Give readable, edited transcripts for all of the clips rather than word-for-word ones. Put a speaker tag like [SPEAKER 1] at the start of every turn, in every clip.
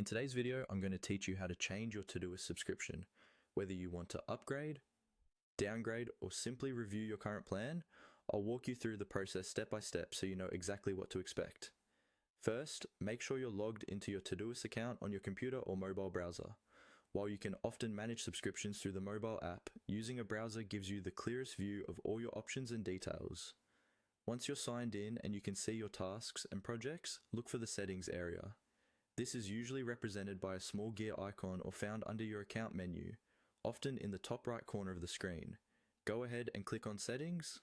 [SPEAKER 1] In today's video, I'm going to teach you how to change your Todoist subscription. Whether you want to upgrade, downgrade, or simply review your current plan, I'll walk you through the process step by step so you know exactly what to expect. First, make sure you're logged into your Todoist account on your computer or mobile browser. While you can often manage subscriptions through the mobile app, using a browser gives you the clearest view of all your options and details. Once you're signed in and you can see your tasks and projects, look for the settings area. This is usually represented by a small gear icon or found under your account menu, often in the top right corner of the screen. Go ahead and click on Settings.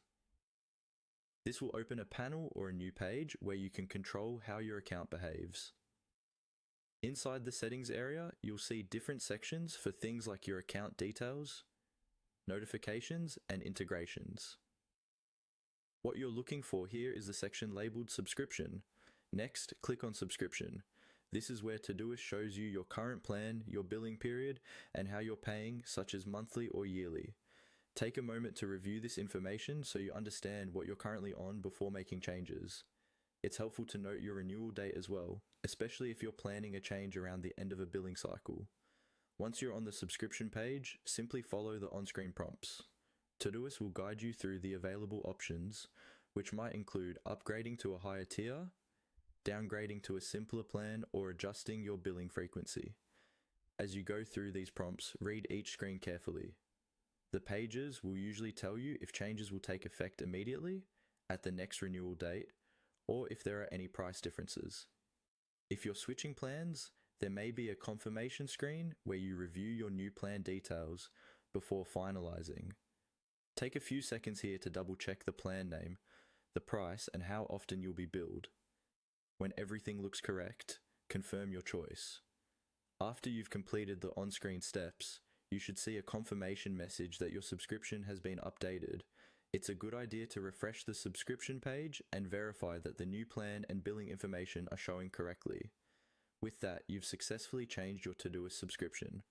[SPEAKER 1] This will open a panel or a new page where you can control how your account behaves. Inside the settings area, you'll see different sections for things like your account details, notifications, and integrations. What you're looking for here is the section labeled Subscription. Next, click on Subscription. This is where Todoist shows you your current plan, your billing period, and how you're paying, such as monthly or yearly. Take a moment to review this information so you understand what you're currently on before making changes. It's helpful to note your renewal date as well, especially if you're planning a change around the end of a billing cycle. Once you're on the subscription page, simply follow the on-screen prompts. Todoist will guide you through the available options, which might include upgrading to a higher tier, downgrading to a simpler plan, or adjusting your billing frequency. As you go through these prompts, read each screen carefully. The pages will usually tell you if changes will take effect immediately, at the next renewal date, or if there are any price differences. If you're switching plans, there may be a confirmation screen where you review your new plan details before finalizing. Take a few seconds here to double check the plan name, the price, and how often you'll be billed. When everything looks correct, confirm your choice. After you've completed the on-screen steps, you should see a confirmation message that your subscription has been updated. It's a good idea to refresh the subscription page and verify that the new plan and billing information are showing correctly. With that, you've successfully changed your Todoist subscription.